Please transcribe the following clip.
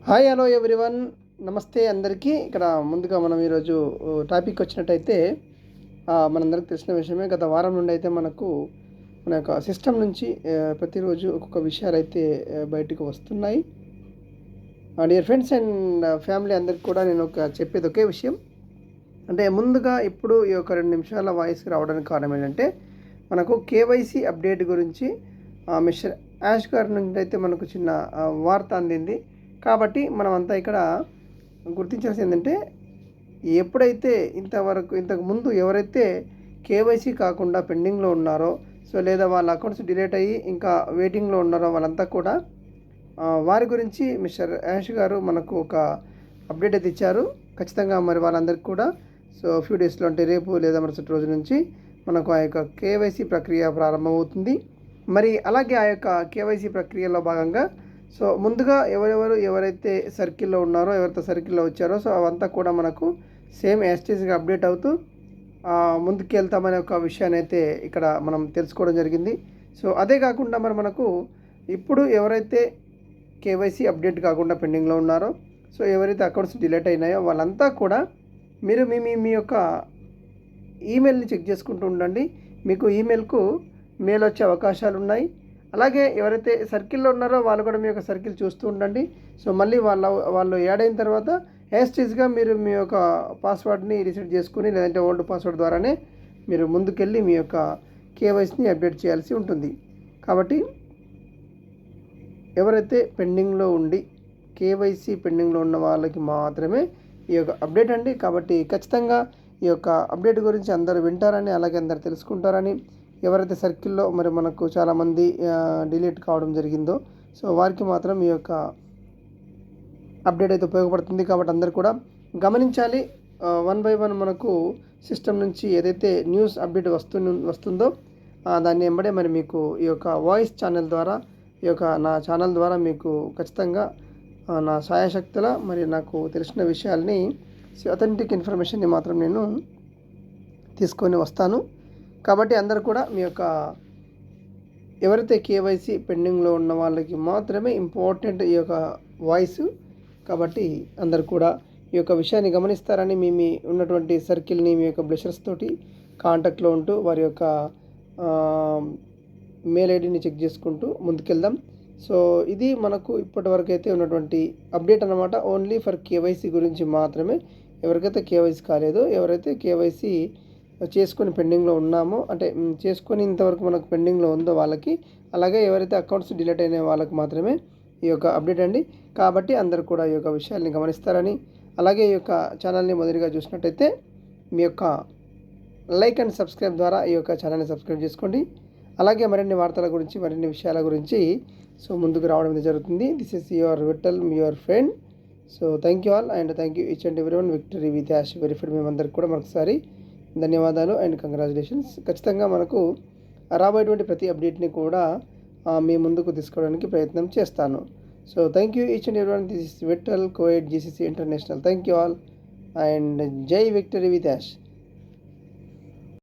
Hi hello everyone, నమస్తే అందరికీ. ఇక్కడ ముందుగా మనం ఈరోజు టాపిక్ వచ్చినట్టయితే మనందరికి తెలిసిన విషయమే. గత వారం నుండి అయితే మన యొక్క సిస్టమ్ నుంచి ప్రతిరోజు ఒక్కొక్క విషయాలు అయితే బయటకు వస్తున్నాయి. డియర్ ఫ్రెండ్స్ అండ్ ఫ్యామిలీ అందరికి కూడా నేను చెప్పేది ఒకే విషయం. అంటే ముందుగా ఇప్పుడు ఈ యొక్క 2 నిమిషాల వాయిస్కి రావడానికి కారణం ఏంటంటే, మనకు కేవైసీ అప్డేట్ గురించి మిస్టర్ యాష్ గారి నుంచి అయితే మనకు చిన్న వార్త అందింది. కాబట్టి మనమంతా ఇక్కడ గుర్తించాల్సింది ఏంటంటే, ఎప్పుడైతే ఇంతకు ముందు ఎవరైతే కేవైసీ కాకుండా పెండింగ్లో ఉన్నారో, లేదా వాళ్ళ అకౌంట్స్ డిలీట్ అయ్యి ఇంకా వెయిటింగ్లో ఉన్నారో వాళ్ళంతా కూడా వారి గురించి మిస్టర్ యాష్ గారు మనకు ఒక అప్డేట్ అయితే ఇచ్చారు. ఖచ్చితంగా మరి వాళ్ళందరికీ కూడా ఫ్యూ డేస్లో, అంటే రేపు లేదా మరుసటి రోజు నుంచి మనకు ఆ యొక్క కేవైసీ ప్రక్రియ ప్రారంభమవుతుంది. మరి అలాగే ఆ యొక్క కేవైసీ ప్రక్రియలో భాగంగా ముందుగా ఎవరైతే సర్కిల్లో ఉన్నారో, ఎవరైతే సర్కిల్లో వచ్చారో అవంతా కూడా మనకు సేమ్ యాస్టీస్గా అప్డేట్ అవుతూ ముందుకు వెళ్తామనే ఒక విషయాన్ని అయితే ఇక్కడ మనం తెలుసుకోవడం జరిగింది. అదే కాకుండా మనకు ఇప్పుడు ఎవరైతే కేవైసీ అప్డేట్ కాకుండా పెండింగ్లో ఉన్నారో, ఎవరైతే అకౌంట్స్ డిలీట్ అయినాయో వాళ్ళంతా కూడా మీరు మీ యొక్క ఈమెయిల్ని చెక్ చేసుకుంటూ ఉండండి. మీకు ఈమెయిల్కు మెయిల్ వచ్చే అవకాశాలు ఉన్నాయి. అలాగే ఎవరైతే సర్కిల్లో ఉన్నారో వాళ్ళు కూడా మీ యొక్క సర్కిల్ చూస్తూ ఉండండి. మళ్ళీ వాళ్ళు యాడ్ అయిన తర్వాత యాస్టీస్గా మీరు మీ యొక్క పాస్వర్డ్ని రీసెట్ చేసుకుని, లేదంటే ఓల్డ్ పాస్వర్డ్ ద్వారానే మీరు ముందుకెళ్ళి మీ యొక్క కేవైసీని అప్డేట్ చేయాల్సి ఉంటుంది. కాబట్టి ఎవరైతే పెండింగ్లో ఉండి కేవైసీ పెండింగ్లో ఉన్న వాళ్ళకి మాత్రమే ఈ యొక్క అప్డేట్ అండి. కాబట్టి ఖచ్చితంగా ఈ యొక్క అప్డేట్ గురించి అందరూ వింటారని, అలాగే అందరూ తెలుసుకుంటారని, ఎవరైతే సర్కిల్లో మరి మనకు చాలామంది డిలీట్ కావడం జరిగిందో వారికి మాత్రం ఈ యొక్క అప్డేట్ అయితే ఉపయోగపడుతుంది. కాబట్టి అందరూ కూడా గమనించాలి. 1 by 1 మనకు సిస్టమ్ నుంచి ఏదైతే న్యూస్ అప్డేట్ వస్తుందో దాన్ని వెంబడే మరి మీకు ఈ యొక్క వాయిస్ ఛానల్ ద్వారా, ఈ యొక్క నా ఛానల్ ద్వారా మీకు ఖచ్చితంగా నా సాయశక్తుల మరి నాకు తెలిసిన విషయాల్ని, అథెంటిక్ ఇన్ఫర్మేషన్ని మాత్రం నేను తీసుకొని వస్తాను. కాబట్టి అందరూ కూడా మీ యొక్క ఎవరైతే కేవైసీ పెండింగ్లో ఉన్న వాళ్ళకి మాత్రమే ఇంపార్టెంట్ ఈ యొక్క వాయిస్. కాబట్టి అందరూ కూడా ఈ యొక్క విషయాన్ని గమనిస్తారని, మీ ఉన్నటువంటి సర్కిల్ని మీ యొక్క బ్లెషర్స్ తోటి కాంటాక్ట్లో ఉంటూ వారి యొక్క మెయిల్ ఐడిని చెక్ చేసుకుంటూ ముందుకెళ్దాం. ఇది మనకు ఇప్పటివరకు అయితే ఉన్నటువంటి అప్డేట్ అన్నమాట. ఓన్లీ ఫర్ కేవైసీ గురించి మాత్రమే. ఎవరికైతే కేవైసీ కాలేదో, ఎవరైతే కేవైసీ చేసుకొని పెండింగ్లో ఉన్నామో, అంటే చేసుకొని ఇంతవరకు మనకు పెండింగ్లో ఉందో వాళ్ళకి, అలాగే ఎవరైతే అకౌంట్స్ డిలీట్ అయిన వాళ్ళకి మాత్రమే ఈ యొక్క అప్డేట్ అండి. కాబట్టి అందరూ కూడా ఈ యొక్క విషయాల్ని గమనిస్తారని, అలాగే ఈ యొక్క ఛానల్ని మొదటిగా చూసినట్టయితే మీ యొక్క లైక్ అండ్ సబ్స్క్రైబ్ ద్వారా ఈ యొక్క ఛానల్ని సబ్స్క్రైబ్ చేసుకోండి. అలాగే మరిన్ని వార్తల గురించి, మరిన్ని విషయాల గురించి ముందుకు రావడం జరుగుతుంది. This is your Vittal, your friend. Thank you all and thank you each and everyone. Victory with Yash verified. మేమందరికి కూడా మరొకసారి ధన్యవాదాలు అండ్ కంగ్రాచులేషన్స్. ఖచ్చితంగా మనకు రాబోయేటువంటి ప్రతి అప్డేట్ని కూడా మీ ముందుకు తీసుకోవడానికి ప్రయత్నం చేస్తాను. Thank you each and everyone. This is Vittal, co-ed, GCC international. Thank you all and జై విక్టరీ విత్ యాష్.